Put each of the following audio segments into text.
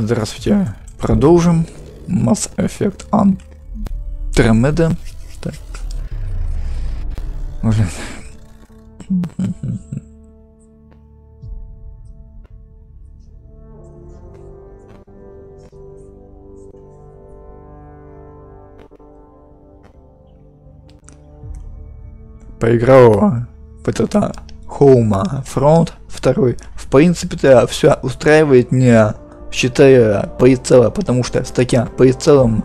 Здравствуйте. Продолжим. Mass Effect Andromeda. Так. Блин. Поиграл в этот Home Front 2. В принципе-то все устраивает меня, считая прицела, потому что с таким прицелом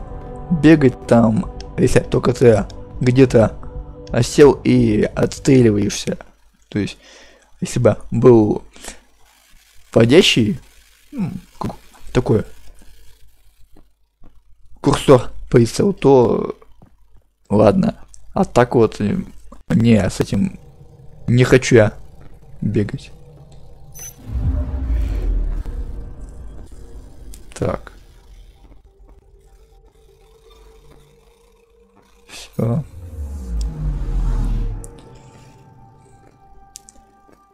бегать там, если только ты где-то осел и отстреливаешься. То есть, если бы был входящий такой курсор прицел, то ладно. А так вот, не, с этим не хочу я бегать. Так. Все.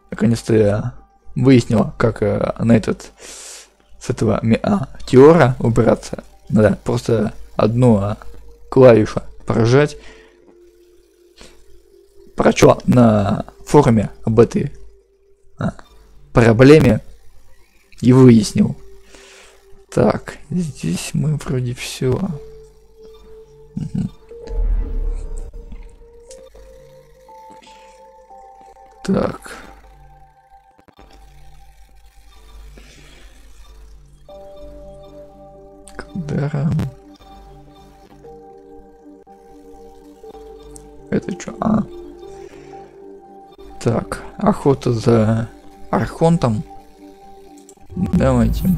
Наконец-то я выяснила, как на этот с этого теора убраться. Надо просто одну клавишу прожать. Прочел на форуме об этой проблеме и выяснил. Так, здесь мы вроде все. Угу. Так. Когда... Это что? Так, охота за Архонтом. Давайте.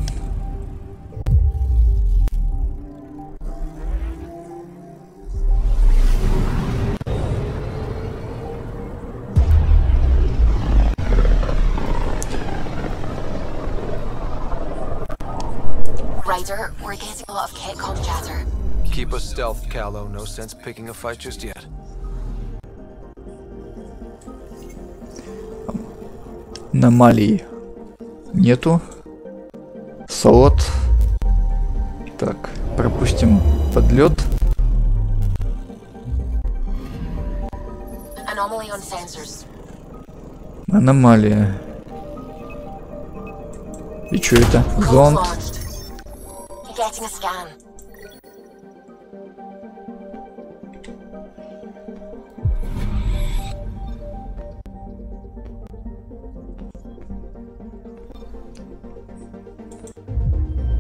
Ryder, we're getting a lot of Catcom chatter. Keep us stealth, Callow. No sense picking a fight just yet. Аномалий нету. Слот. Так, пропустим подлет. Аномалия. И что это? Зонд.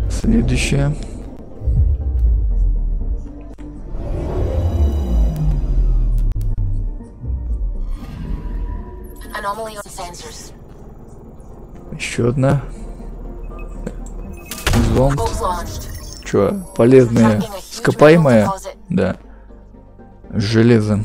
Следующее. Еще одна. Зонд. Че, полезные, скопаемые? Да. С железом.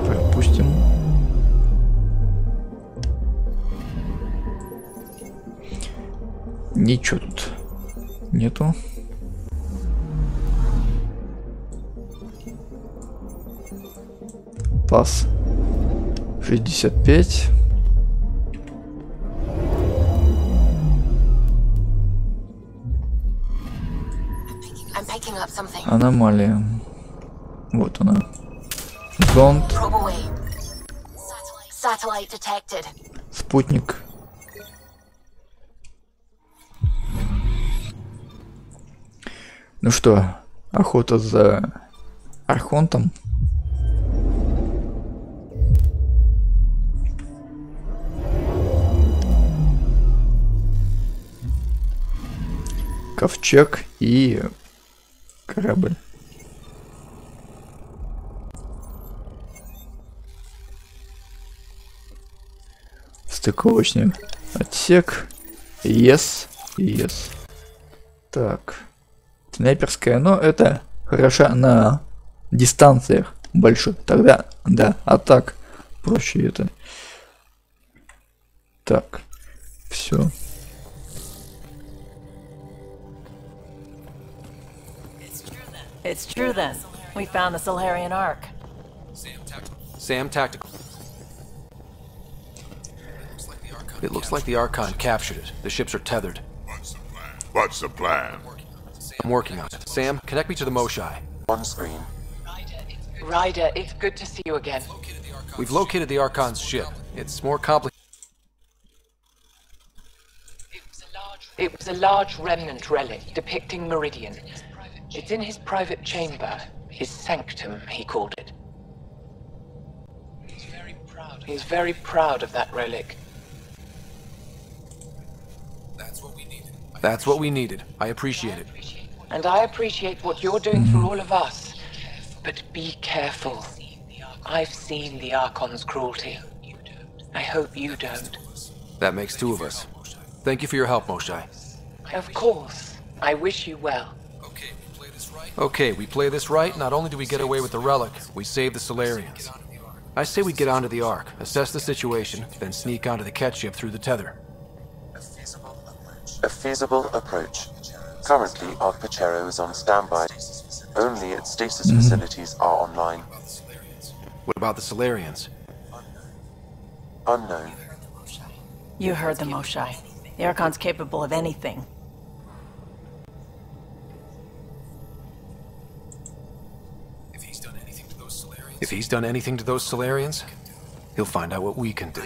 Пропустим. Ничего тут нету. Пас 65. Аномалия. Вот она. Зонд. Спутник. Ну что, охота за Архонтом. Ковчег и корабль. Стыковочный отсек. Yes. Так. Снайперская, но это хорошо на дистанциях больших. Тогда, да, а так проще это. Так. Все. It's true then. We found the Solarian Ark. Sam Tactical. It looks like the Archon captured it. The ships are tethered. What's the plan? I'm working on it. Sam, connect me to the Moshai. On screen. Ryder, it's good to see you again. We've located the Archon's ship. It's more complicated. It was a large remnant relic depicting Meridian. It's in his private chamber. His sanctum, he called it. He's very proud of that relic. That's what we needed. I appreciate it. And I appreciate what you're doing for all of us. But be careful. I've seen the Archon's cruelty. I hope you don't. That makes two of us. Thank you for your help, Moshai. Of course. I wish you well. Okay, we play this right. Not only do we get away with the relic, we save the Solarians. I say we get onto the Ark, assess the situation, then sneak onto the Ket ship through the tether. A feasible approach. Currently, Ark Pachero is on standby. Only its stasis facilities are online. What about the Solarians? Unknown. You heard the Moshai. The Archon's capable of anything. If he's done anything to those Solarians, he'll find out what we can do.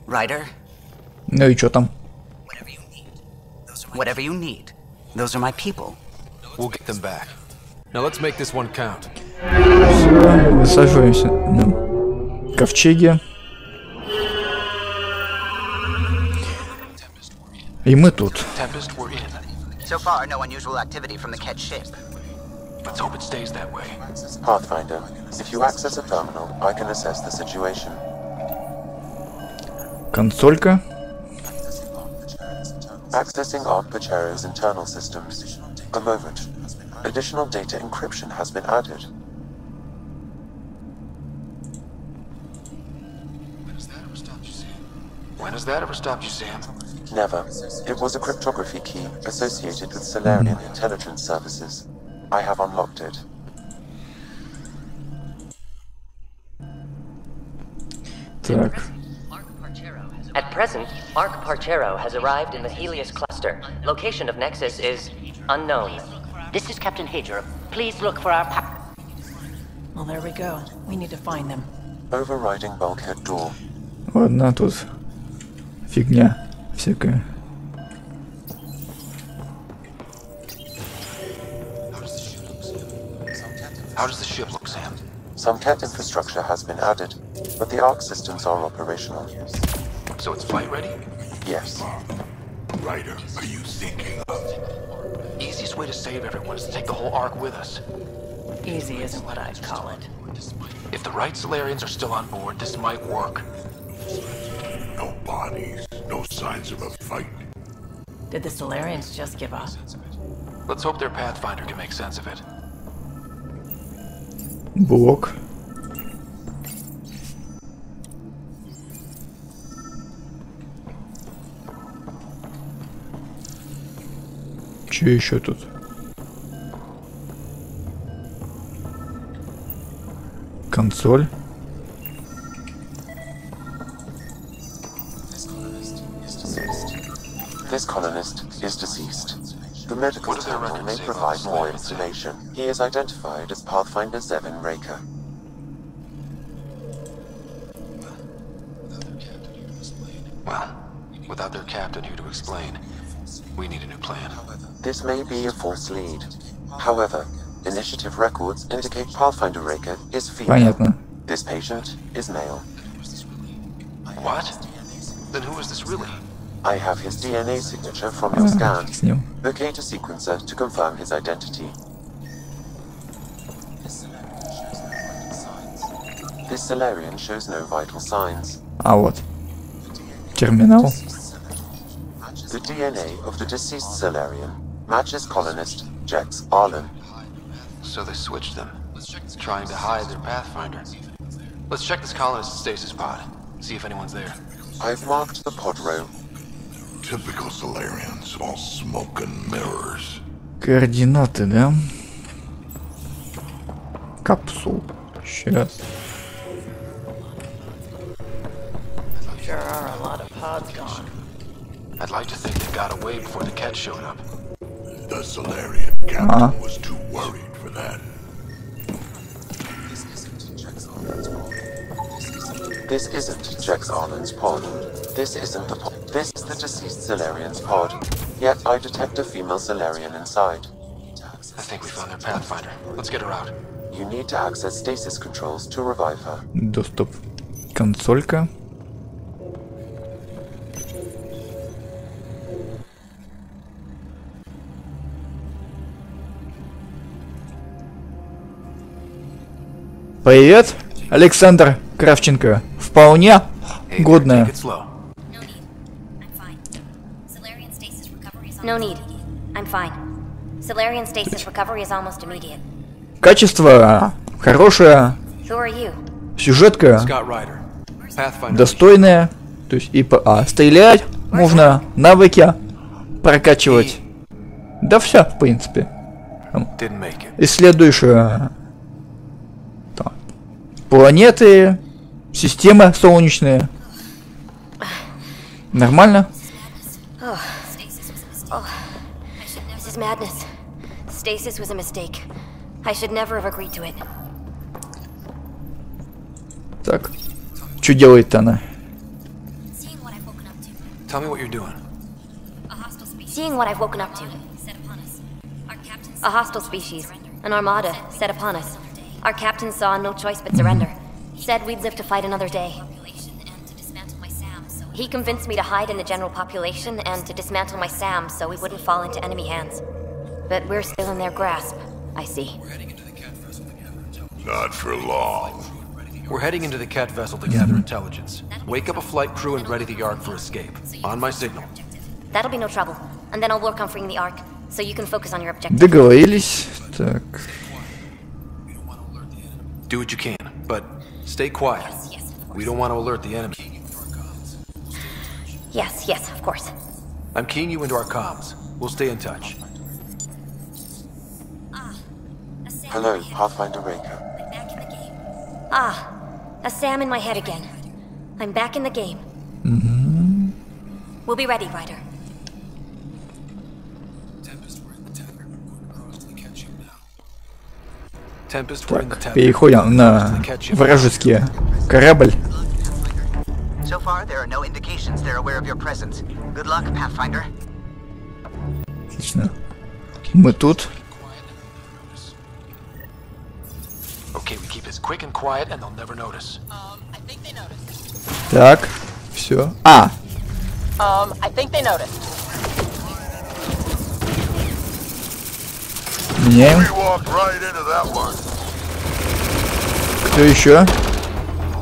Ryder, Ну и чё там? whatever you need. Those are my people. We'll get them back. Now let's make this one count. Всё, высаживаемся на ковчеге. И мы тут. Tempest, we're in. So far, no unusual activity from the Ket ship. Let's hope it stays that way. Pathfinder, if you access a terminal, I can assess the situation. Консолька. Accessing Ark Pachero's internal systems. A moment. Additional data encryption has been added. When has that ever stopped you, Sam? Never. It was a cryptography key associated with Solarian intelligence services. I have unlocked it. Так. At present, Ark Parchero has arrived in the Helios cluster. Location of Nexus is unknown. This is Captain Hager. Please look for our Well, there we go. We need to find them. Overriding bulkhead door. Ладно, тут фигня всякая. How does the ship look, Sam? Some Ket infrastructure has been added, but the Ark systems are operational. So it's flight ready? Yes. Ryder, are you thinking of? Easiest way to save everyone is to take the whole Ark with us. Easy isn't what I'd call it. If the right Solarians are still on board, this might work. No bodies, no signs of a fight. Did the Solarians just give up? Let's hope their Pathfinder can make sense of it. Блок. Че еще тут? Консоль. This colonist is deceased. The medical What do their terminal may records say provide about more Solarians? information. He is identified as Pathfinder Zevin Raker. Well, without their captain here to explain, we need a new plan. This may be a false lead. However, initiative records indicate Pathfinder Raker is female. Понятно. This patient is male. What? Then who is this really? I have his DNA signature from your scan. С ним. Locate a sequencer to confirm his identity. This Solarian shows no vital signs. А вот. Терминал. The DNA of the deceased Solarian matches colonist Jex Arlen. So they switched them, trying to hide their Pathfinder. Let's check this colonist's stasis pod, see if anyone's there. I've marked the pod row. Typical Solarians, all smoke and mirrors. Координаты, да? капсул. Сейчас. Sure are a lot of pods gone. I'd like to think they got away before the cat showed up. The Solarian captain was too worried for that. This isn't Jex Arlen's pod. This isn't the pod. This is the deceased Solarian's pod. Yet I detect a female Solarian inside. I think we found their Pathfinder. Let's get her out. You need to access stasis controls to revive her. Доступ. Консолька. Привет, Александр Кравченко. Вполне годная. No need. I'm fine. Solarian stasis recovery is almost immediate. Качество хорошее, Who are you? сюжетка Scott Ryder. Pathfinder. достойная. То есть и стрелять можно, навыки прокачивать. Да все, в принципе. Didn't make it. Исследуешь планеты, системы солнечные. Нормально? This is madness. Stasis was a mistake. I should never have agreed to it. Так. Что делает она? Tell me what you're doing. Seeing what I've woken up to. A hostile species. An armada set upon us. Our captain saw no choice but surrender. Said we'd live to fight another day. He convinced me to hide in the general population and to dismantle my SAM so we wouldn't fall into enemy hands. But we're still in their grasp, I see. Not for long. We're heading into the cat vessel to gather intelligence. Wake up a flight crew and ready the Ark for escape. On my signal. That'll be no trouble. And then I'll work on freeing the Ark, so you can focus on your objective. Договорились. Так. Do what you can, but stay quiet. We don't want to alert the enemy. Yes, of course. I'm keying you into our comms. We'll stay in touch. Hello, Pathfinder Raker. A SAM in my head again. I'm back in the game. We'll be ready, Ryder. Так, переходим на вражеский корабль. So far, there are no indications they're aware of your presence. Good luck, Pathfinder. Отлично. Мы тут. Okay, we keep this quick and quiet and they'll never notice. I think they noticed. Так, все. I think they noticed. Меняем. We walked right into that one. Кто еще?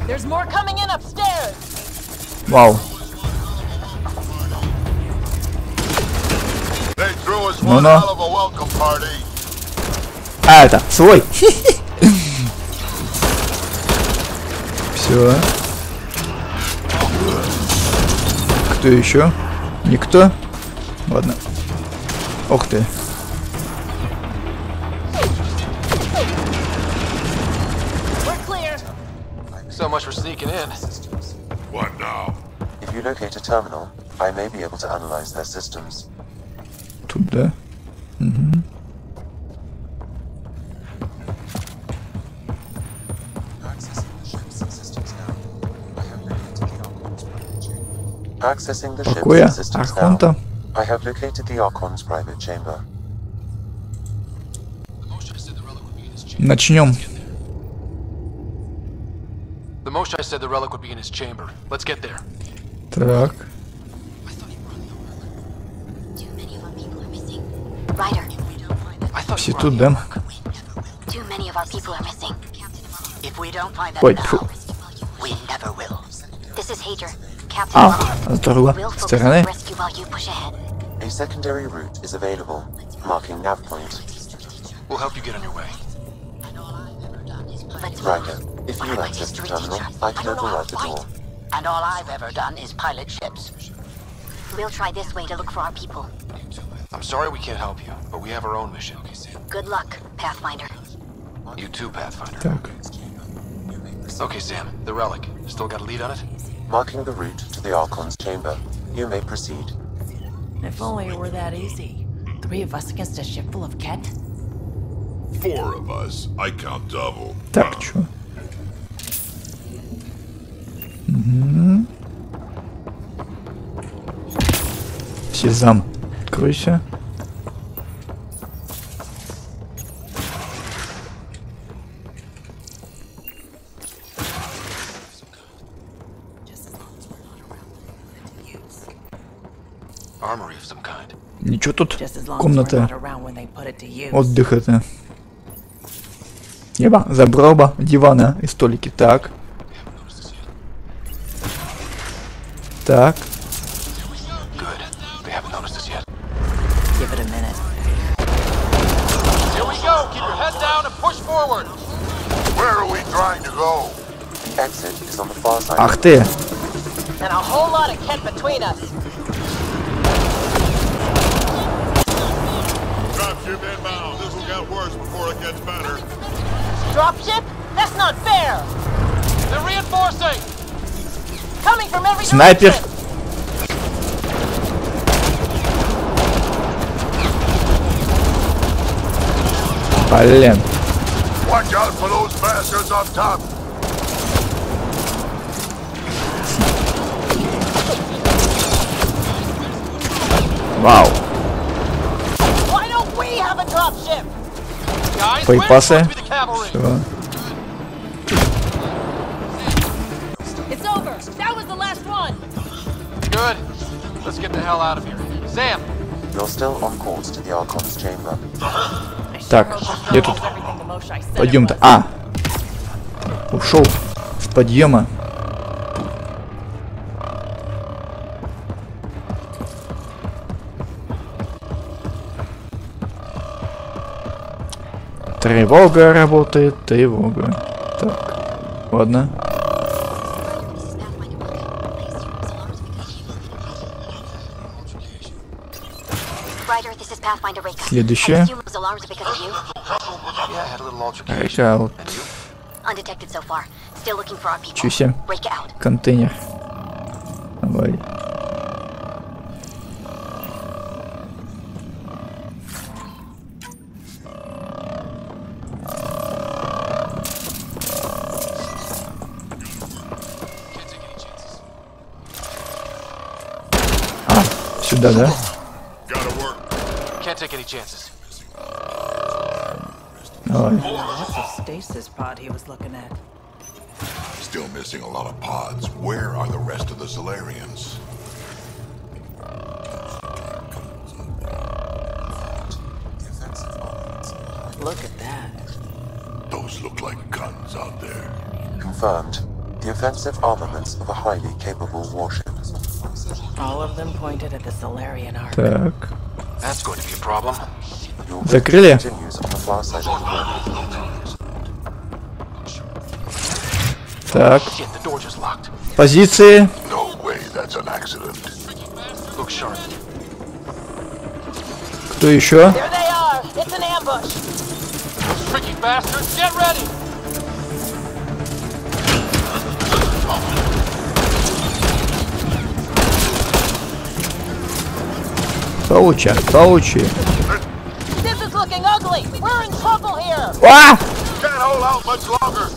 There's more coming in upstairs. Вау. They threw us one Ну-ну. hell of a welcome party. Это свой. Все. Кто еще? Никто? Ладно. Ух ты. We're clear. So much for sneaking in. What now? If you locate a terminal, I may be able to analyze their systems. Тут, да. Угу. Accessing the Покоя ship's systems now. Архонта. I have located the Archon's private chamber. Начнем. The Moshai said the relic would be in his chamber. Let's get there. Так. Ryder, I thought Все you were тут, on the да? Ark. too many of our people are missing. If we don't find them Ой, now, фу. we never will. This is Hager, Captain Marlowe. С другой We'll focus on стороны. the rescue while you push ahead. A secondary route is available, marking nav point. We'll help you get on your way. Let's move. Riker, if What you are my access the history terminal, teacher? I can don't know how override to the fight. door. And all I've ever done is pilot ships. We'll try this way to look for our people. I'm sorry we can't help you, but we have our own mission. Good luck, Pathfinder. You too, Pathfinder. Так. Okay, Sam, the relic. Still got a lead on it? Marking the route to the Archon's chamber. You may proceed. If only it were that easy. 3 of us against a ship full of Ket? 4 of us. I count double. Так, чё? Угу. Сезам, откройся. Armory of some kind. Ничего тут. Just as long as we're Комната not around when they put it to use. отдыха-то. Еба, забрал бы дивана и столики. Так. Так. Good. They haven't noticed us yet. Give it a minute. Here we go! Keep your head down and push forward! Where are we trying to go? Exit is on the far side. Ах ты. And a whole lot of Ket between us. Dropship inbound. This will get worse before it gets better. Dropship? That's not fair! They're reinforcing! Coming from every Снайпер. direction! Блин. Watch out for those bastards up top. Вау. Why don't we have a dropship? Guys, Боепасы. where's supposed to be the cavalry? Всё. It's over. That was the last one. Good. Let's get the hell out of here. Sam! You're still on course to the Archon's chamber. Так, где тут? Подъем-то. А! Ушел с подъема. Тревога работает, тревога. Так, ладно. Следующее. Река, вот. Чуся. Контейнер. Давай. А, сюда, да? Can't take any chances. Давай. That's a stasis pod he was looking at. Still missing a lot of pods. Where are the rest of the Solarians? Look at that. Those look like guns out there. Confirmed. The offensive armaments of a highly capable warship. All of them pointed at the Solarian arc. Так. That's going to be a problem. Закрыли? Continues on the far side of the room. Так. Shit, the door just locked. Позиции. No way, that's an accident. Look sharp. Кто еще? There they are! It's an ambush! Those tricky bastards, get ready! Получи, получи. This is looking ugly! We're in trouble here! А! Can't hold out much longer.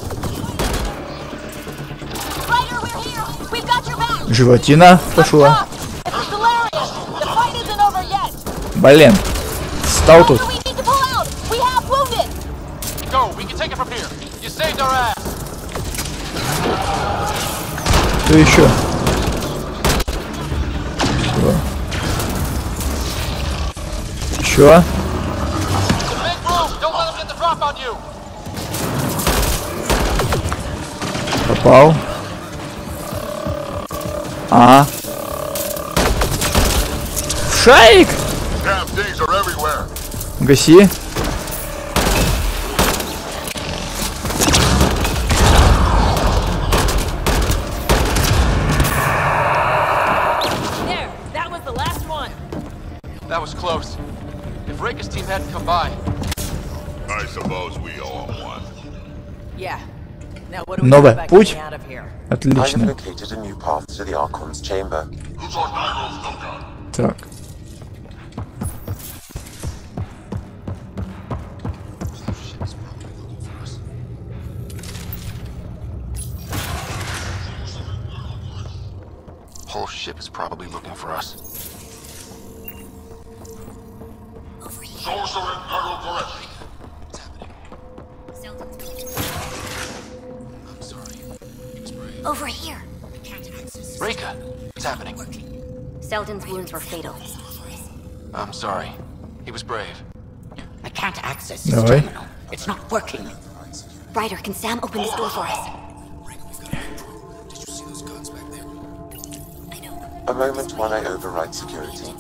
Ryder, we're here! We've got your back! Животина пошла. It's the Solarian! The fight isn't over yet! Блин. Стал тут. We need to pull out! We have wounded! Go, we can take it from here. You saved our ass. Кто еще? Еще? Make room, don't let them get the drop on you. Попал. А. Шарик! Damn things are everywhere. Гаси. There! That was the last one! That was close. If Reka's team hadn't come by, I suppose we owe him one. Новый путь? I have Отлично. located a new path to the Archon's chamber. Так. Whole ship is probably looking for us. Over here. Rika, what's happening? Selden's wounds were fatal. I'm sorry. He was brave. I can't access this Давай. terminal. It's not working. Ryder, can Sam open this door for us? A moment while I override security.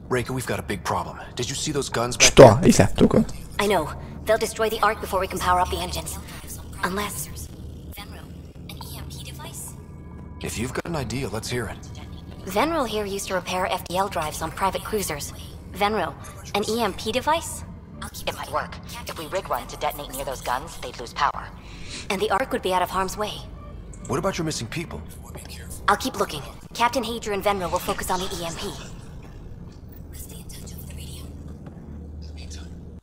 Rika, we've got a big problem. Did you see those guns back Что? Ися, только. I know. They'll destroy the Ark before we can power up the engines. Unless... If you've got an idea, let's hear it. Venril here used to repair FDL drives on private cruisers. Venril, an EMP device? It might work. If we rig one to detonate near those guns, they'd lose power. And the Ark would be out of harm's way. What about your missing people? I'll keep looking. Captain Hadrian and Venril will focus on the EMP.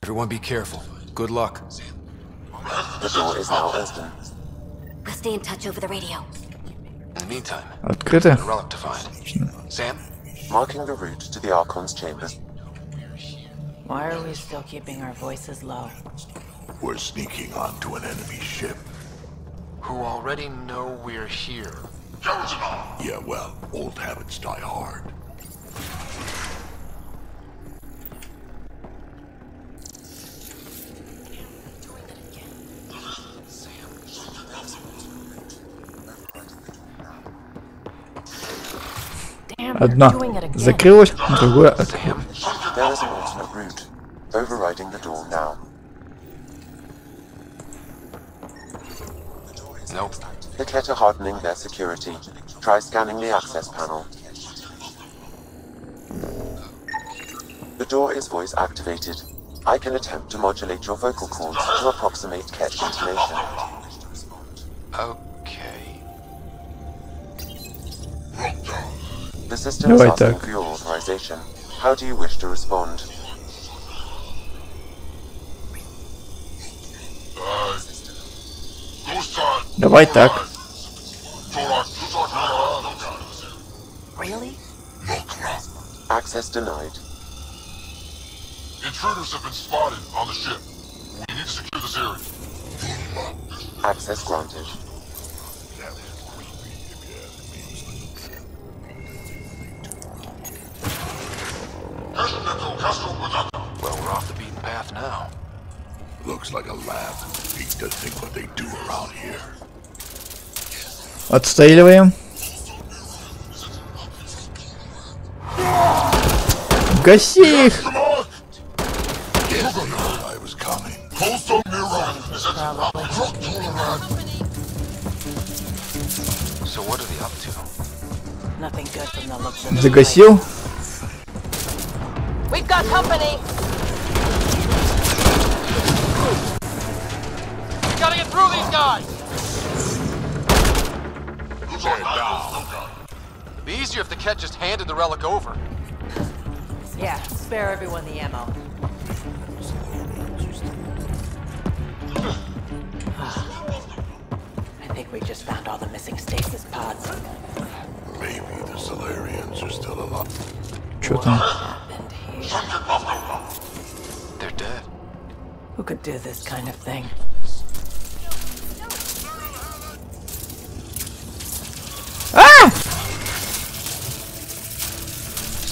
Everyone be careful. Good luck. The door is now open. We'll stay in touch over the radio. In the meantime, Открыто. a relic to find. Sam? Marking the route to the Archon's chamber. Why are we still keeping our voices low? We're sneaking onto an enemy ship. Who already know we're here. Yeah, well, old habits die hard. Одна закрылась, другое There is an alternate route. Overriding the door now. Nope. The Ket are hardening their security. Try scanning the access panel. The door is voice activated. I can attempt to modulate your vocal cords to approximate Ket intonation. Okay. The system is Давай asking так. for your authorization. How do you wish to respond? Давай так. Really? Access denied. Intruders have been spotted on the ship. We need to secure this area. Access granted. Well, we're off the beaten path now. Looks like a lab. Hate to think what they do around here. Отстреливаем. Гаси их! I was coming. So what are they up to? Nothing good from the looks of it. Загасил. We've got company! We gotta get through these guys! It'd be easier if the Ket just handed the relic over. Yeah, spare everyone the ammo. I think we just found all the missing stasis pods. Maybe the Solarians are still alive. Чё там? Happened here. They're dead. Who could do this kind of thing?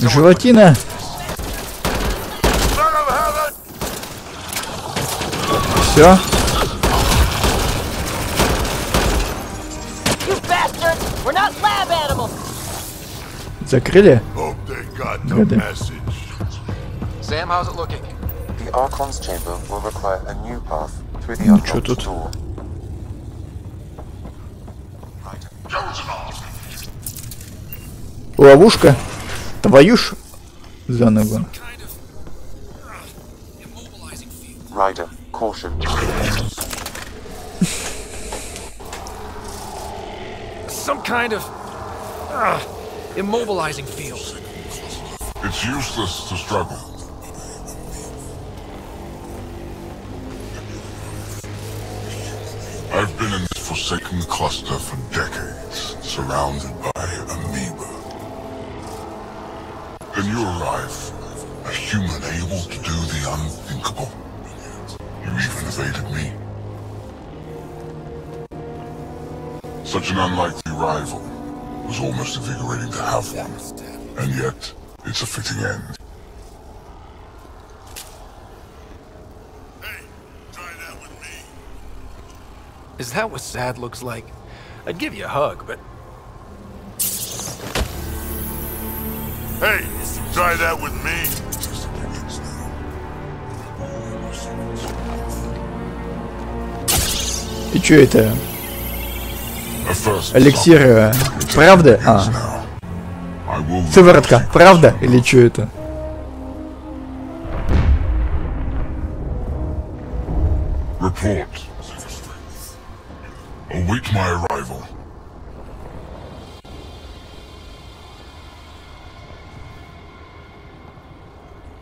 Животина! Все. You bastards! We're not lab animals! Закрыли? Hope they got the Гады. message. Sam, how's it looking? The Archon's chamber will require a new path through the Ну чё unlocked тут? door. Ловушка. Твою ж за ногу. Ryder, caution. some kind of immobilizing field. It's useless to struggle. I've been in this forsaken cluster for decades, surrounded by amoeba. Then you arrive, a human able to do the unthinkable. You even evaded me. Such an unlikely rival. It was almost invigorating to have one. And yet, it's a fitting end. Hey, try that with me. Is that what sad looks like? I'd give you a hug, but... Hey, try that with me. И чё это? Эликсир, правда? А. Сыворотка, правда? Или чё это? Report. Await my arrival.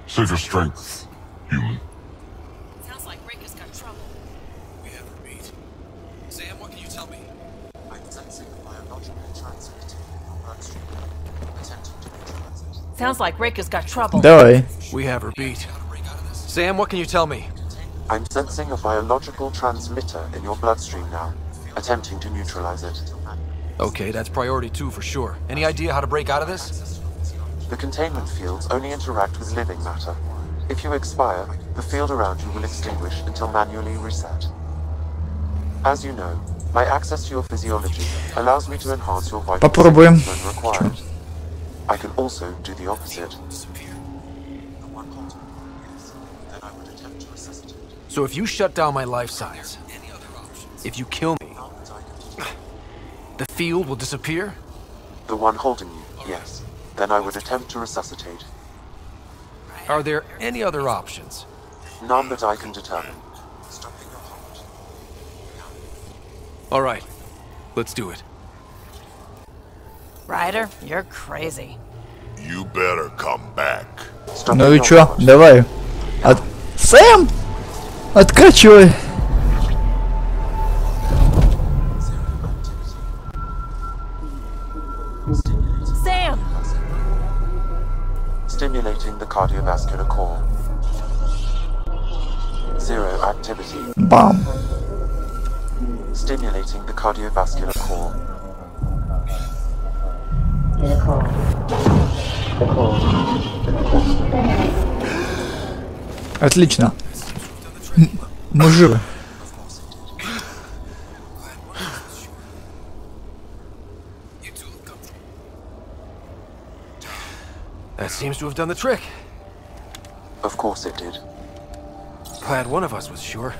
Save your strength, human. Sounds like Rick has got trouble. We have her beat. Sam, what can you tell me? I'm sensing a biological transmitter in your bloodstream. Attempting to neutralize it. Sounds like Rick has got trouble. Давай. We have her beat. Sam, what can you tell me? I'm sensing a biological transmitter in your bloodstream now. Attempting to neutralize it. Okay, that's priority 2 for sure. Any idea how to break out of this? The containment fields only interact with living matter. If you expire, the field around you will extinguish until manually reset. As you know, my access to your physiology allows me to enhance your vital Попробуем. signs when required. I can also do the opposite. So if you shut down my life signs, if you kill me, the field will disappear? The one holding you, yes. Then I would attempt to resuscitate. Are there any other options? None that I can determine. All right, let's do it. Ryder, you're crazy. You better come back. Ну и чё? Давай. Сэм! Откачивай. Sam! Stimulating the cardiovascular core. Zero activity. Бам. Stimulating the cardiovascular core. Отлично. Мы живы. That seems to have done the trick. Of course it did. Glad one of us was sure.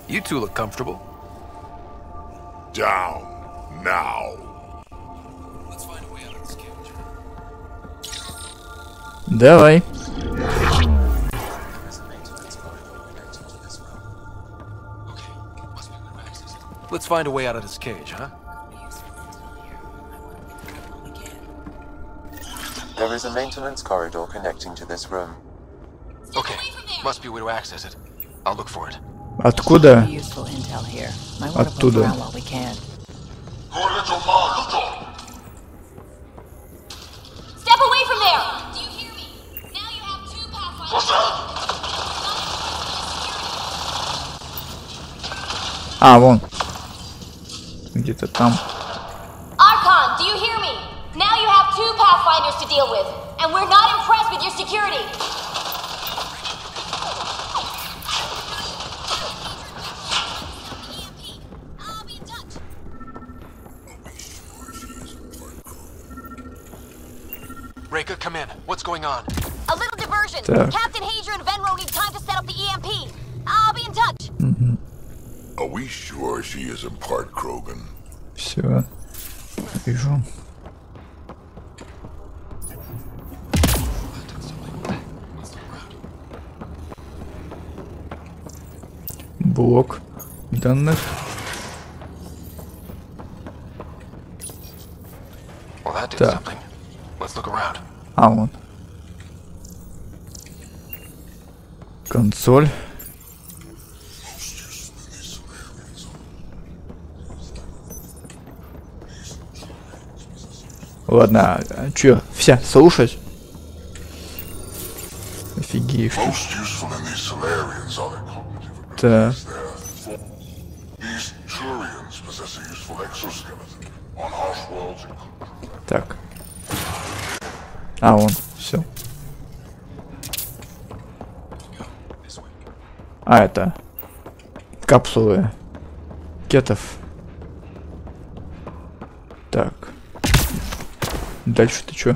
You two look comfortable. Down now. Let's find a way out of this cage. Давай. Let's find a way out of this cage, huh? There is a maintenance corridor connecting to this room. Okay, must be a way to access it. I'll look for it. Откуда? Useful intel here. Might want to poke Оттуда. around while we can. Step away from there! Do you hear me? Now you have 2 pathfinders. А, вон. Где-то там. Archon, do you hear me? Now you have 2 pathfinders to deal with, and we're not impressed with your security. Reka, come in. What's going on? A little diversion. Так. Captain Hager and Venro need time to set up the EMP. I'll be in touch. Are we sure she isn't part Krogan? Все. Вижу. Блок данных. That did Так. something. Let's look around. А, вон. Консоль. Ладно, а чё, вся, слушать? Офигеешь ты. Most useful in these Solarians are their cognitive Так. abilities there. These Turians possess a useful exoskeleton. On harsh worlds, Так. А, вон, все. А, это капсулы кетов. Так. Дальше ты чё?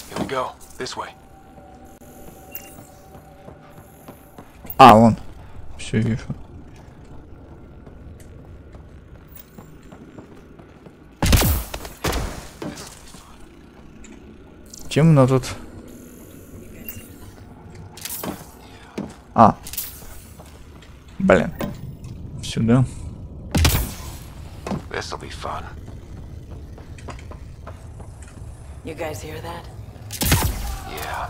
Here we go. This way. А, вон. Все вижу. Темно тут. А. Блин. Сюда. This'll be fun. You guys hear that? Yeah.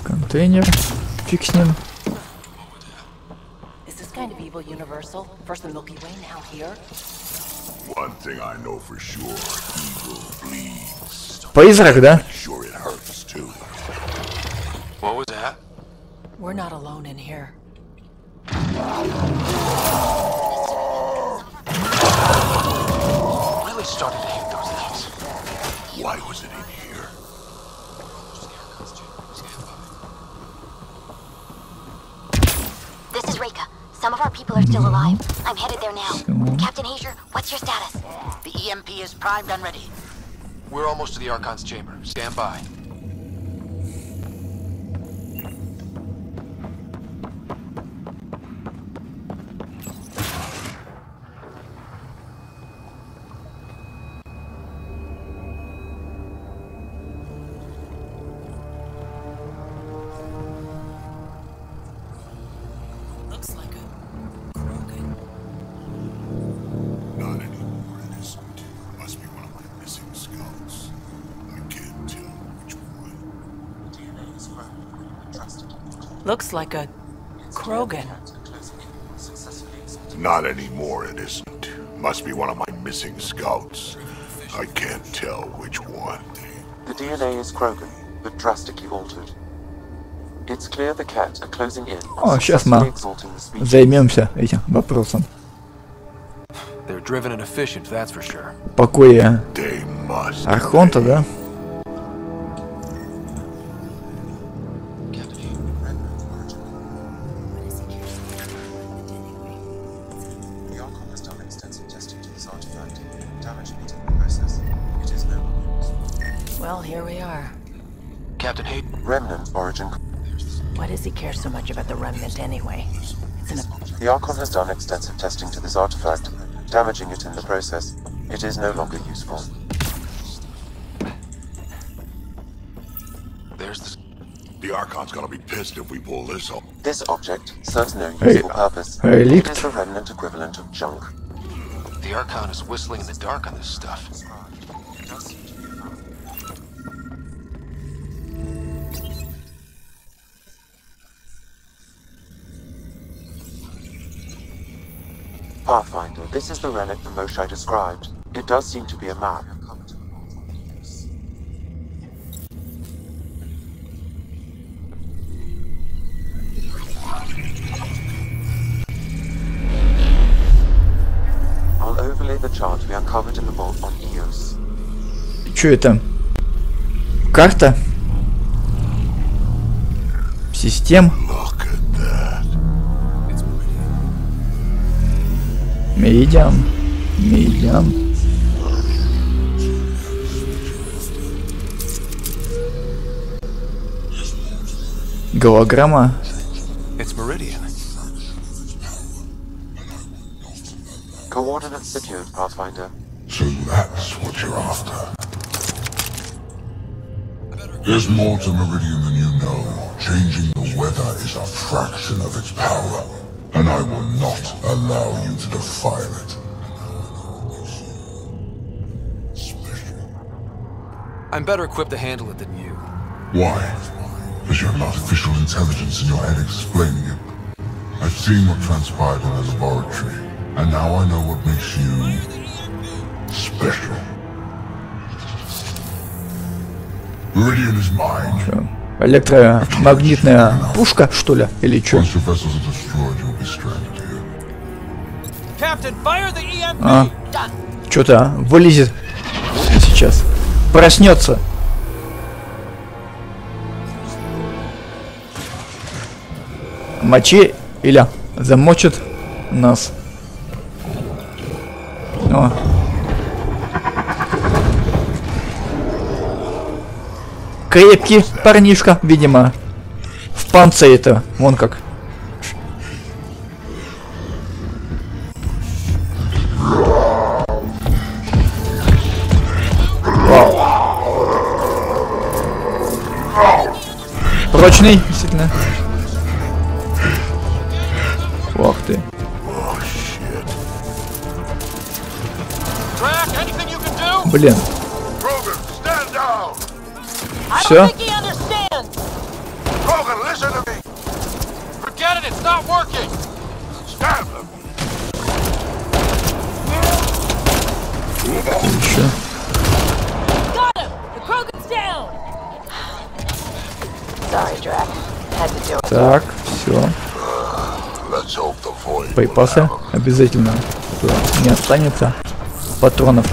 Контейнер. Фиг с ним. Is this kind of evil universal? First the Milky Way, now here? one thing I know for sure, evil bleeds. Призрак, да? Sure it hurts too. What was that? We're not alone in here. Really started to hate those things. Why was it in here? This is Reika. Some of our people are still alive. I'm headed there now. Captain Hazer, what's your status? The EMP is primed and ready. We're almost to the Archon's chamber. Stand by. Looks like a Krogan. Not anymore, it isn't. Must be one of my missing skulls. I can't tell which one. Looks like a Krogan. Not anymore, it isn't. Must be one of my missing scouts. I can't tell which one. The DNA is Krogan, but drastically altered. It's clear the cat are closing in О, on сейчас successfully мы exalting the species. займемся этим вопросом. They're driven and efficient, that's for sure. Покоя They must. Архонта, да? Well, here we are. Captain Hayden. Remnant origin. Why does he care so much about the remnant anyway? It's an... The Archon has done extensive testing to this artifact, damaging it in the process. It is no longer useful. There's the... The Archon's gonna be pissed if we pull this off. This object serves no useful purpose. It Relict. is the remnant equivalent of junk. The Archon is whistling in the dark on this stuff. Pathfinder, this is the relic the Moshai described. It does seem to be a map. I'll overlay the chart we uncovered in the vault on EOS. Чё это? Карта? Систем? Look at that. Меридиан. Меридиан. Голограмма. It's Meridian. Coordinates secured, Pathfinder. So that's what you're after. There's more to Meridian than you know, changing the weather is a fraction of its power, and I will not allow you to defile it. I'm better equipped to handle it than you. Why? Does your artificial intelligence in your head explaining it? I've seen what transpired in the laboratory, and now I know what makes you special. Meridian is mine. Чё? Электромагнитная пушка, что ли? Или что? Once your vessels are destroyed, you'll be stranded here. Captain, fire the EMP! А, что-то вылезет сейчас. Проснется. Мочи или замочит нас. О. Крепкий парнишка, видимо. В панцире-то, вон как. Вау. Прочный, действительно. Ох ты. Блин. Все? Еще. Так, все. Припасы обязательно. Туда не останется патронов.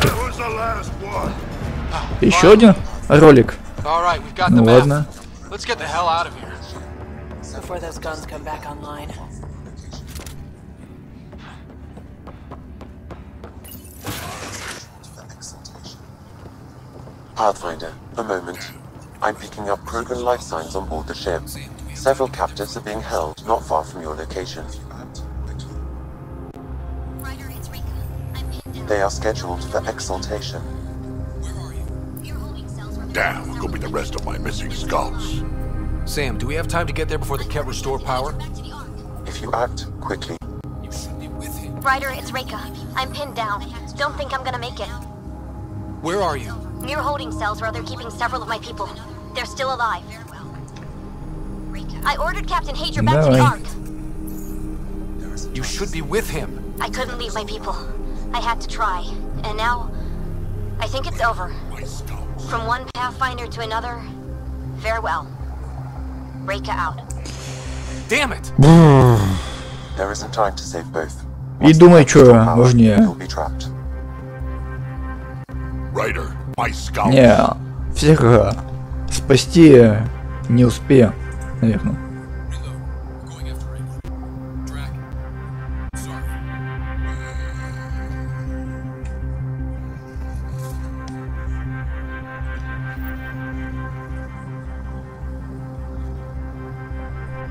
Еще один ролик. Ну ладно. Pathfinder, a moment. I'm picking up Krogan life signs on board the ship. Several captives are being held not far from your location. They are scheduled for exaltation. Damn, what could be the rest of my missing scouts? Sam, do we have time to get there before the Ket restore power? If you act quickly. Ryder, it's Reika. I'm pinned down. Don't think I'm gonna make it. Where are you? Near holding cells where they're keeping several of my people. They're still alive. I ordered Captain Hager back to the Ark. You should be with him. I couldn't leave my people. I had to try. And now, I think it's over. From one Pathfinder to another, farewell. Reika out. Damn it! There isn't time to save both. И думай, что важнее. Не, всех спасти не успею, наверное.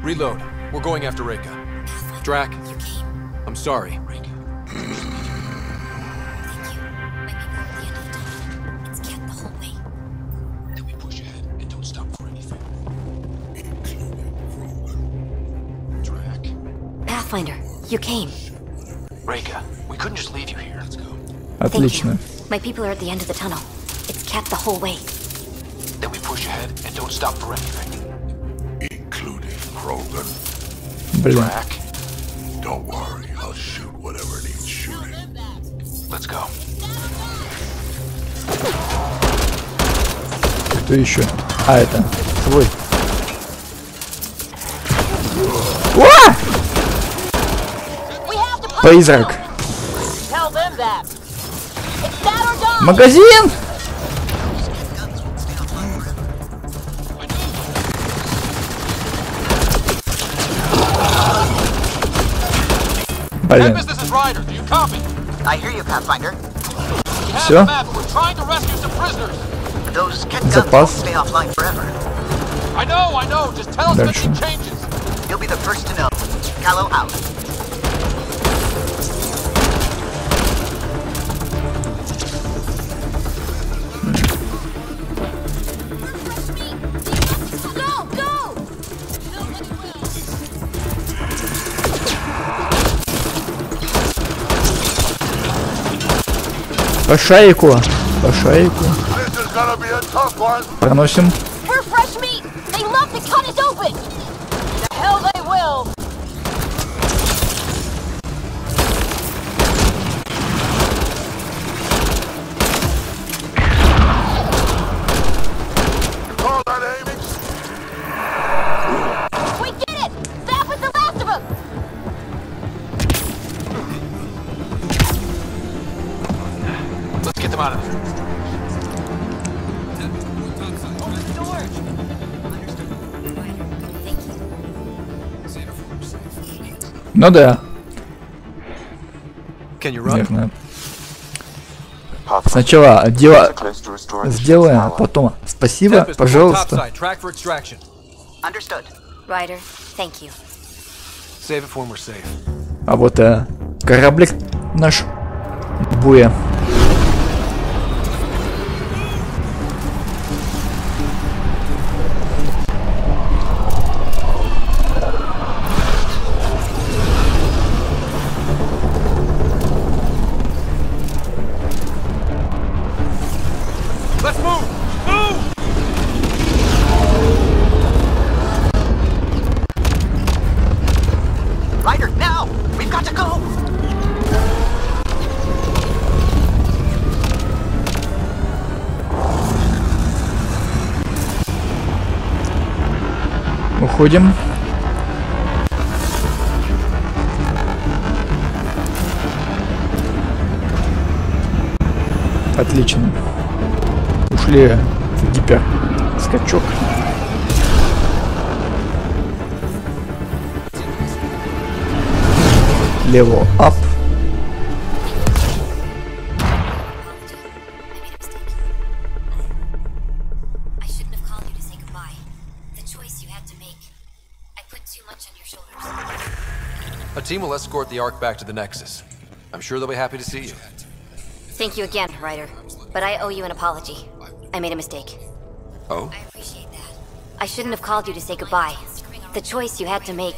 Reload. We're going after Reika. Drac, I'm sorry. Pathfinder, you came. Reika, we couldn't just leave you here. Let's go. Отлично. My people are at the end of the tunnel. It's kept the whole way. Then we push ahead and don't stop for anything. Including Krogan. Блин. Drac, don't worry, I'll shoot whatever needs shooting. Let's go. Кто еще? А, это свой. О! Призрак. Магазин! Блин. I hear you, Pathfinder. Все. Those Ket guns Запас. won't stay offline forever. I know. Just tell us if anything changes. You'll be the first to know. Callow out. По шайку. По шайку. Проносим. We're fresh meat. They love to cut us open. The hell they will. We did it. That was the last of them. Let's get them out of there. Ну да. Can you run? Наверное. Сначала дело сделаем, а потом спасибо, Tempest, we're пожалуйста. topside. Track for extraction. Understood. Ryder, thank you. Save it for when we're safe. А вот кораблик наш буя. Let's move! Move! Ryder, now! We've got to go! Уходим. Отлично. Ушли в гипер скачок. Level up. I shouldn't have called you to say goodbye. The choice you had to make. I put too much on your shoulders. A team will escort the Ark back to the Nexus. I'm sure they'll be happy to see you. Thank you again, Ryder. But I owe you an apology. I made a mistake. Oh? I appreciate that. I shouldn't have called you to say goodbye. The choice you had to make.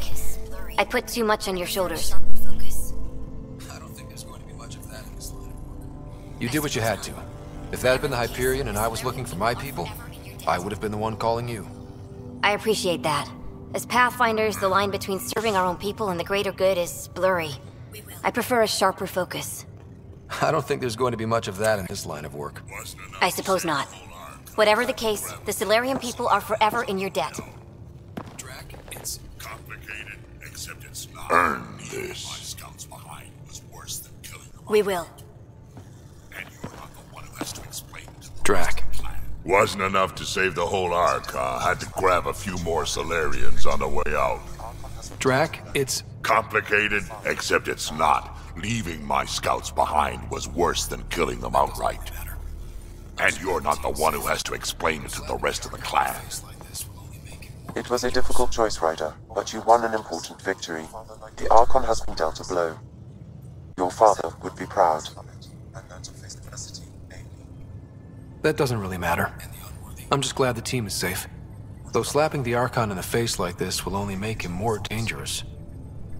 I put too much on your shoulders. I don't think there's going to be much of that in this line of work. You did what you had to. If that had been the Hyperion and I was looking for my people, I would have been the one calling you. I appreciate that. As Pathfinders, the line between serving our own people and the greater good is blurry. I prefer a sharper focus. I don't think there's going to be much of that in this line of work. I suppose not. Whatever the case, the Solarian people are forever in your debt. It's complicated, except it's not. Earn this. My scouts behind was worse than killing them. We will. And you're not the one who has to explain to them. Drac. Wasn't enough to save the whole Ark, huh? Had to grab a few more Solarians on the way out. Drac, it's... Complicated, except it's not. Leaving my scouts behind was worse than killing them outright. And you're not the one who has to explain it to the rest of the clan. It was a difficult choice, Ryder, but you won an important victory. The Archon has been dealt a blow. Your father would be proud. That doesn't really matter. I'm just glad the team is safe. Though slapping the Archon in the face like this will only make him more dangerous.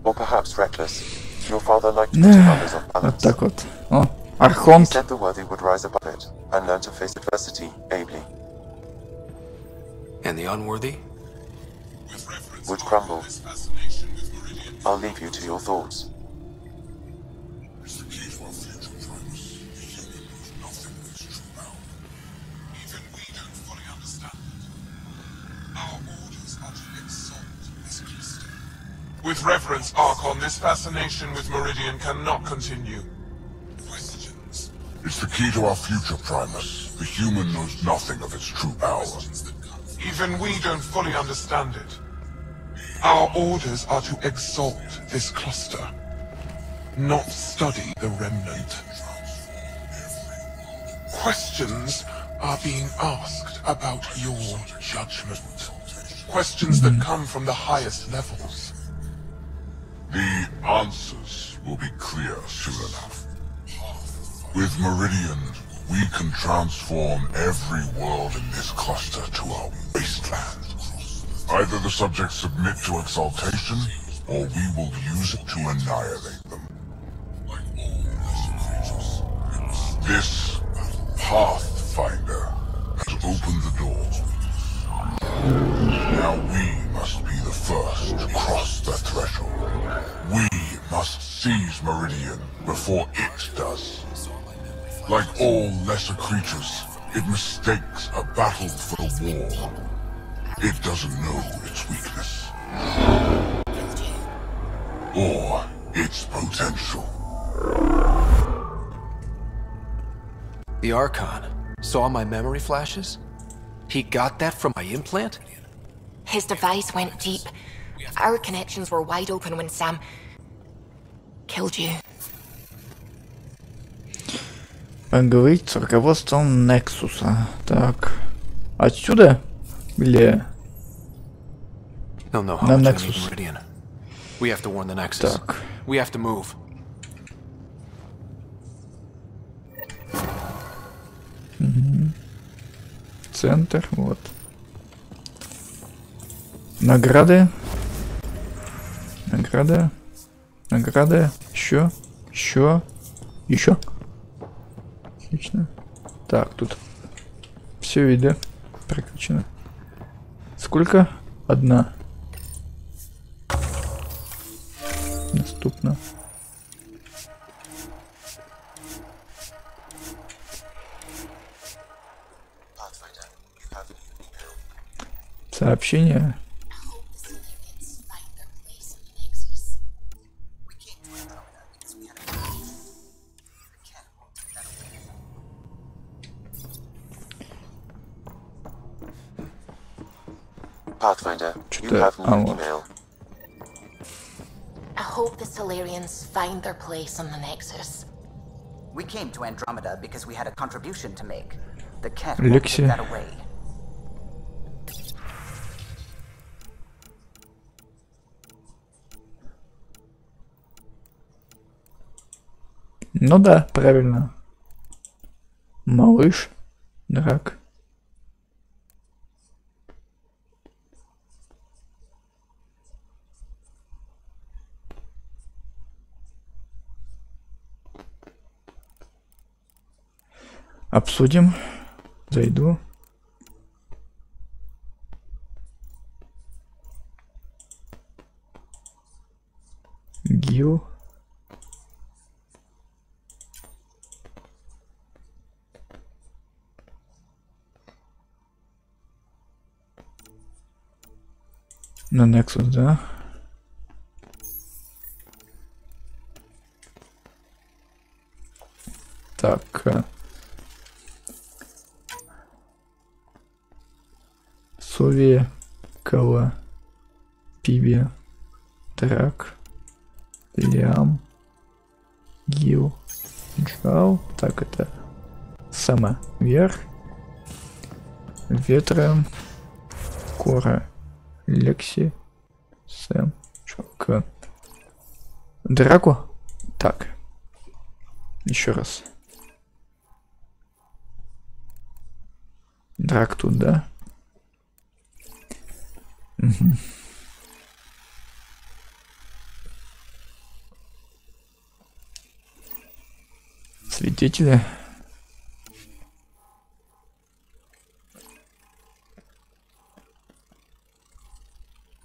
Or perhaps reckless. Your father liked putting others on balance. Вот так вот. О, Архонт. He said the worthy would rise above it and learn to face adversity ably. And the unworthy? Would crumble. I'll leave you to your thoughts. With reverence, Archon, this fascination with Meridian cannot continue. Questions. It's the key to our future, Primus. The human knows nothing of its true power. Even we don't fully understand it. Our orders are to exalt this cluster, not study the remnant. Questions are being asked about your judgment. Questions that come from the highest levels. The answers will be clear soon enough. With Meridian, we can transform every world in this cluster to a wasteland. Either the subjects submit to exaltation, or we will use it to annihilate them. This Pathfinder has opened the door. Now we must be the first to cross the threshold. We must seize Meridian before it does. Like all lesser creatures, it mistakes a battle for a war. It doesn't know its weakness. Or its potential. The Archon saw my memory flashes? He got that from my implant? His device went deep. Our connections were wide open when Sam killed you. Поговорить с руководством Нексуса. Так. Отсюда? Или... They'll know how на much I Nexus. need Meridian. We have to warn the Nexus. Так. We have to move. Угу. Центр, вот. Награды. Награда. Награда. Еще. Еще. Еще. Отлично. Так, тут все виды прокачано. Сколько? Одна. Доступно. Сообщение. Pathfinder, you have new email. I hope the Solarians find their place on the Nexus. We came to Andromeda because we had a contribution to make. The cat Lexi. won't take that away. Ну да, правильно. Малыш. Драк. Обсудим. Зайду. Гил. На Nexus, да? Так. Сове, Кала, Пиби, Драк, Лиам, Гил, Джал. Так, это сама вверх. Ветра, Кора, Лекси, Сэм, Чока. Драку? Так. Еще раз. Драк тут, да? Угу. Свидетели.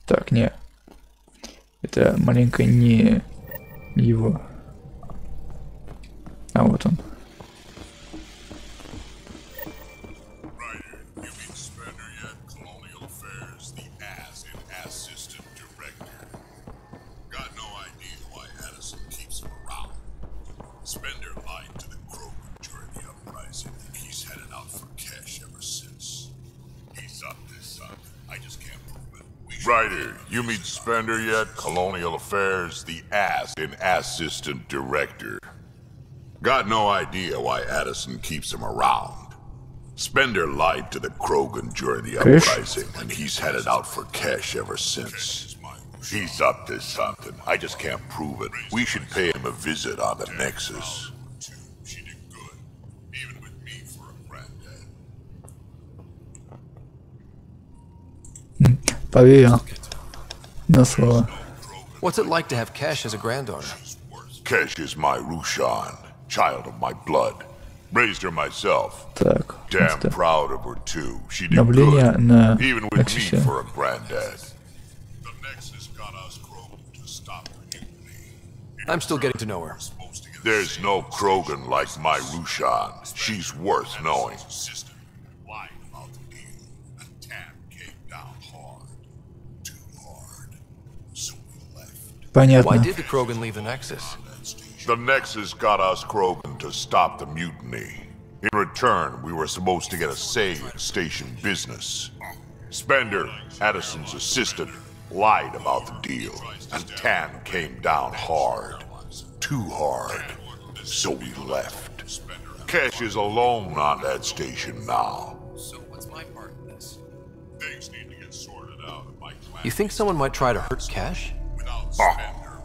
Так, не. Это маленько не его. А вот он. Ryder, you meet Spender yet? Colonial Affairs, the ass and assistant director. Got no idea why Addison keeps him around. Spender lied to the Krogan during the uprising, and he's headed out for cash ever since. He's up to something. I just can't prove it. We should pay him a visit on the Nexus. Поверил. На слово. What's it like to have Cash as a granddaughter? Kesh is my Rushan, child of my blood. Raised her myself. Так. Damn proud of her too. She did Обновление good, на even with me Nexus. for a granddad. The Nexus got us Krogan to stop the mutiny. I'm still getting to know her. There's no Krogan like my Rushan. She's worth knowing. Понятно. Why did the Krogan leave the Nexus? The Nexus got us Krogan to stop the mutiny. In return, we were supposed to get a say in station business. Spender, Addison's assistant, lied about the deal, and Tan came down hard. Too hard. So we left. Cash is alone on that station now. So what's my part in this? Things need to get sorted out of my clan. You think someone might try to hurt Cash?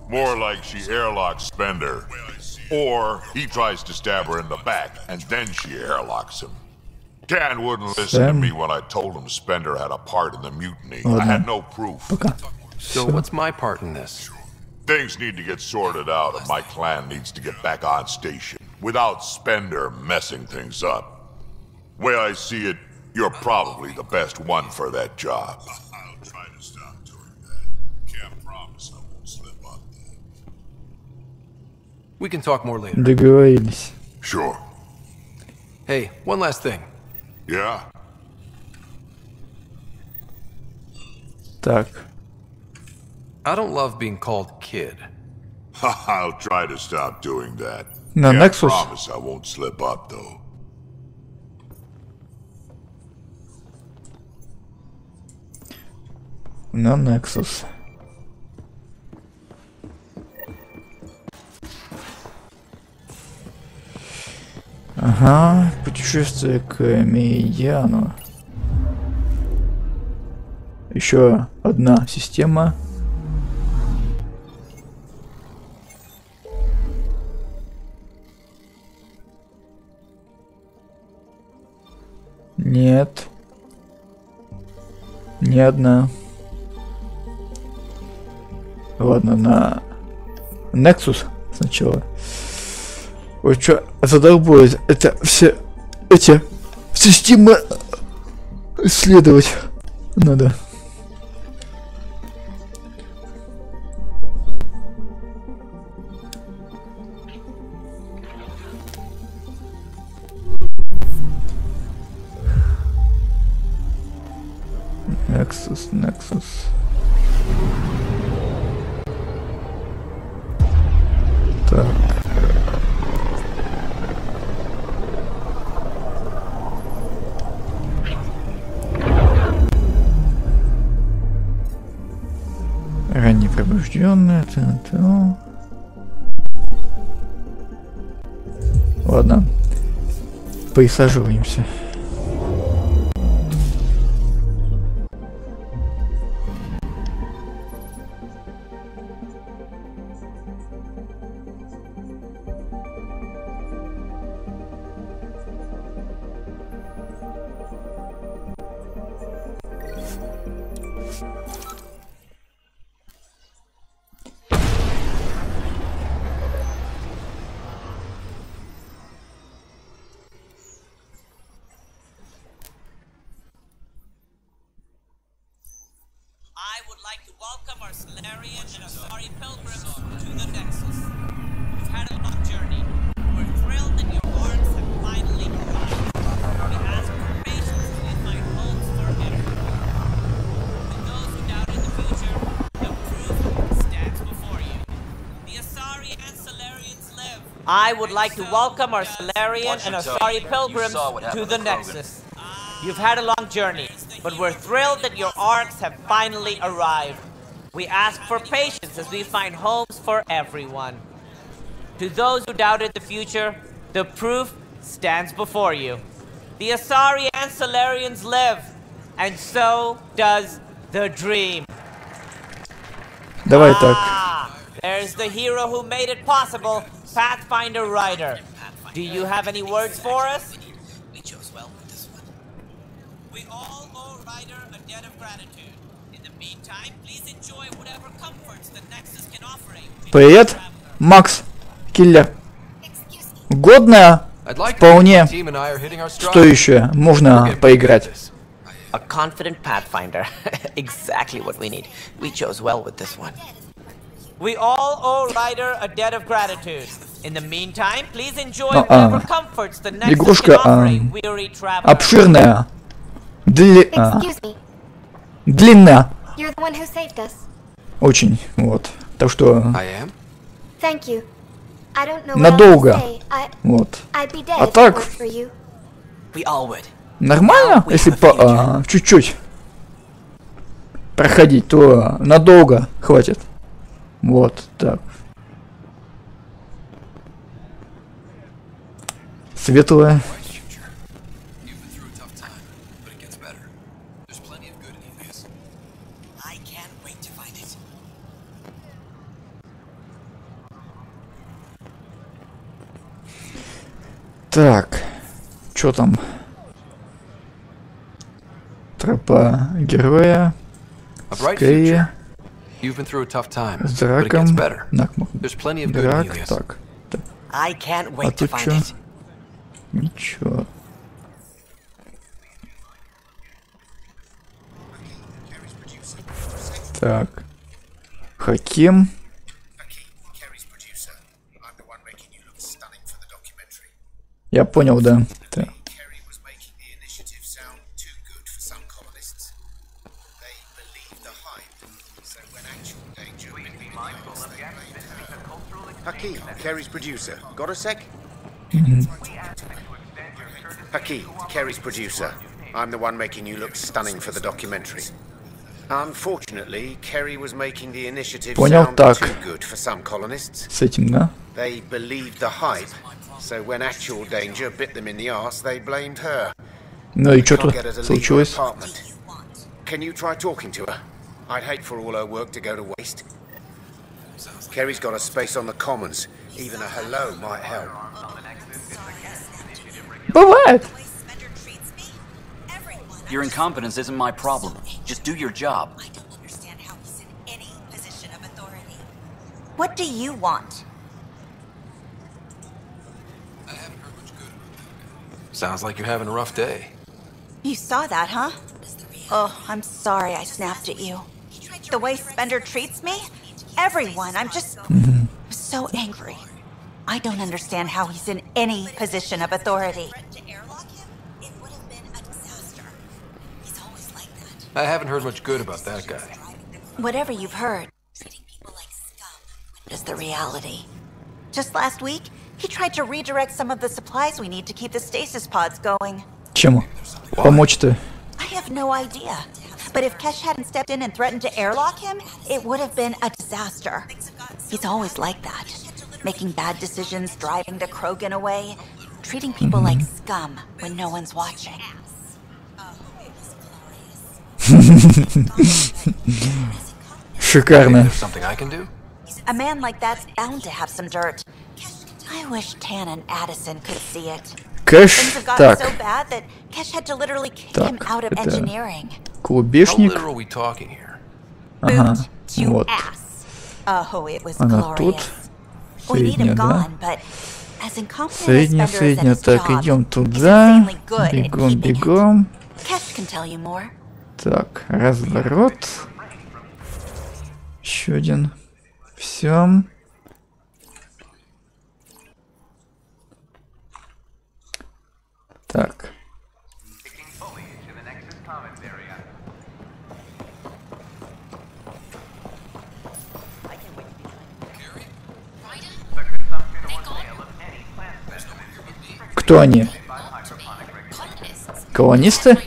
More like she airlocks Spender. Or he tries to stab her in the back, and then she airlocks him. Dan wouldn't listen to me when I told him Spender had a part in the mutiny. I had no proof. So what's my part in this? Things need to get sorted out, and my clan needs to get back on station without Spender messing things up. Way I see it, you're probably the best one for that job. I'll try to stop doing that. Can't promise I won't slip up. We can talk more later. Договорились. Sure. Hey, one last thing. Yeah? Так. I don't love being called kid. I'll try to stop doing that. На Can't Nexus. promise I won't slip up though. На Nexus. Ага, путешествие к Мейяну. Еще одна система. Нет. Ни одна. Ладно, на Nexus сначала. Ой, чё, задолбалось. Это все эти системы исследовать надо. Nexus. Так. Ранее пробужденные. Ладно. Присаживаемся. I would like to welcome our Solarian and Asari pilgrims to the Nexus. We've had a long journey. We're thrilled that your arcs have finally arrived. We ask for patience as we find homes for everyone. To those who doubt in the future, the proof stands before you. The Asari and Solarians live. I would like to welcome our Solarian and Asari pilgrims to the Nexus. You've had a long journey, but we're thrilled that your arcs have finally arrived. We ask for patience as we find homes for everyone. To those who doubted the future, the proof stands before you. The Asari and Solarians live, and so does the dream. Давай так. There's the hero who made it possible, Pathfinder Rider. Do you have any words for us? We chose well with this one. We all owe Ryder a debt of gratitude. In the meantime, please enjoy whatever comforts the Nexus can offer you. Привет, Макс, киллер. Годная вполне стоящее, можно поиграть. A confident pathfinder. Exactly what we need. We chose well with this one. We all owe Ryder a debt of gratitude. In the meantime, please enjoy whatever comforts the next игрушка weary traveler. обширная, длинная. You're the one who saved us. Очень, вот. Так что Thank you. I don't know надолго. Вот. А так We all would. нормально, если по чуть-чуть проходить, то надолго хватит. Вот так. Светлое. Так, что там? Тропа героя. Скорее. С драком. Драк, так. I can't А wait to тут find что? it. Ничего. Так. Хаким. Я понял, да. Так. Hakeem, Kerry's producer. Got a sec? Hakeem, Kerry's producer. I'm the one making you look stunning for the documentary. Unfortunately, Kerry was making the initiative sound too good for some colonists. С этим, да? They believed the hype, so when actual danger bit them in the arse, they blamed her. Ну и что тут случилось? Can you try talking to her? I'd hate for all her work to go to waste. Kerry's got a space on the commons. Even a hello might help. Бывает. Your incompetence isn't my problem. Just do your job. What do you want? Sounds like you're having a rough day. You saw that, huh? Oh, I'm sorry I snapped at you. The way Spender treats me? Everyone, I'm just so angry. I don't understand how he's in any position of authority. I haven't heard much good about that guy. Whatever you've heard is the reality. Just last week, he tried to redirect some of the supplies we need to keep the stasis pods going. Чем помочь-то? I have no idea. But if Kesh hadn't stepped in and threatened to airlock him, it would have been a disaster. He's always like that. Making bad decisions, driving the Krogan away, treating people like scum when no one's watching. Шикарно. A man like that's bound to have some dirt. I wish Tan and Addison could see it. Кэш, Things have gotten так. so bad that Kesh had to literally kick him out of engineering. Клубешник. Ага, вот. Oh, it was Она тут. glorious. We need him Средняя, да? gone, but as incompetent as Средняя, Spender is at средняя. his Так, job, идем туда. insanely good at Бегом, keeping it. бегом. Kesh can tell you more. Так, разворот. Еще один. Все. Так. Кто они? Колонисты?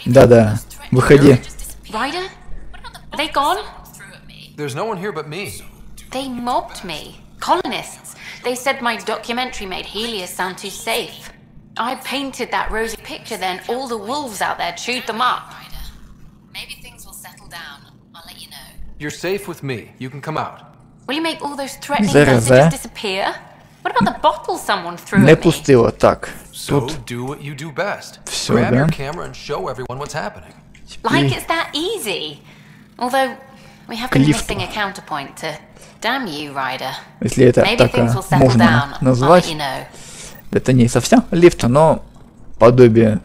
Да-да, выходи. Ryder? Are they gone? There's no one here but me. They mobbed me. Colonists. They said my documentary made Helios sound too safe. I painted that rosy picture, then all the wolves out there chewed them up. Maybe things will settle down. I'll let you know. You're safe with me. You can come out. Will you make all those threatening Зараза. messages disappear? What about the bottle someone threw Не at me? пустило. Так. So do what you do best. Все, Grab да? your camera and show everyone what's happening. Like it's that easy. Although we have been missing a counterpoint to damn you, Ryder. Если это так можно назвать, это не совсем лифт, но подобие.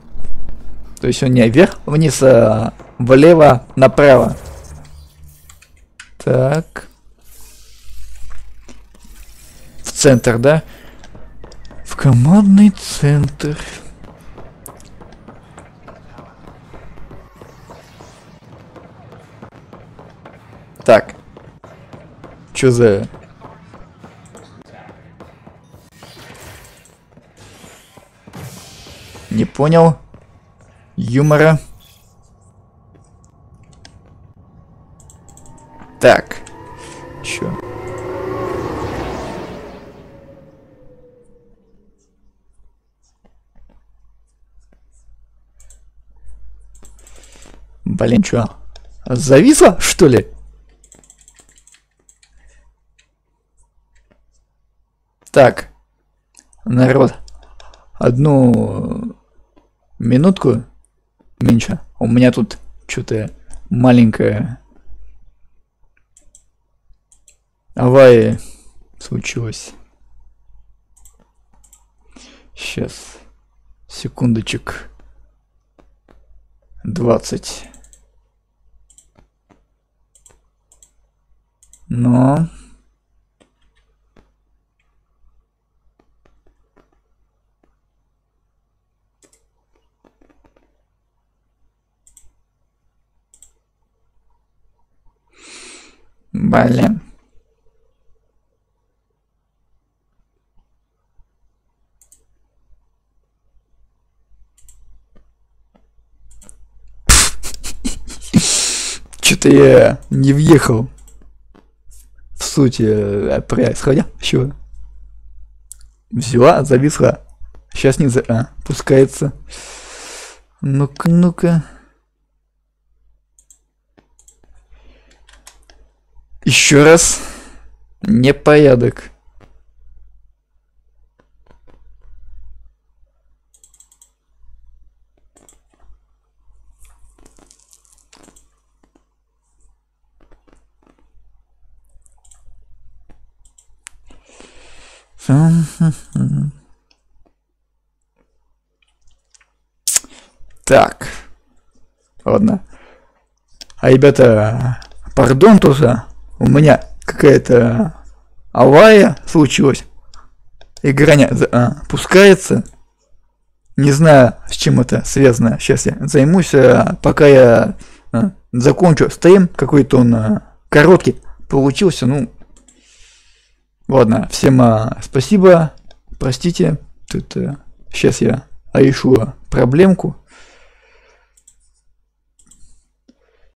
То есть он не вверх-вниз, а влево-направо. Так. В центр, да? В командный центр. Так. Чё за... Не понял. Юмора. Так. Чё? Блин, чё? Зависло, что ли? Так. Народ. Одну минутку. Меньше. У меня тут что-то маленькое авария случилась. Сейчас. Секундочек. 20. Но... Блин. Что-то я не въехал в суть происходящего. Взяла, зависла. Сейчас не пускается. Ну-ка, ну-ка. Еще раз. Непорядок. Так. Ладно. А ребята, пардон, тоже. У меня какая-то авария случилась. Игра не пускается. Не знаю, с чем это связано. Сейчас я займусь, пока я закончу стрим. Какой-то он короткий получился. Ну, ладно, всем спасибо. Простите. Тут сейчас я решу проблемку.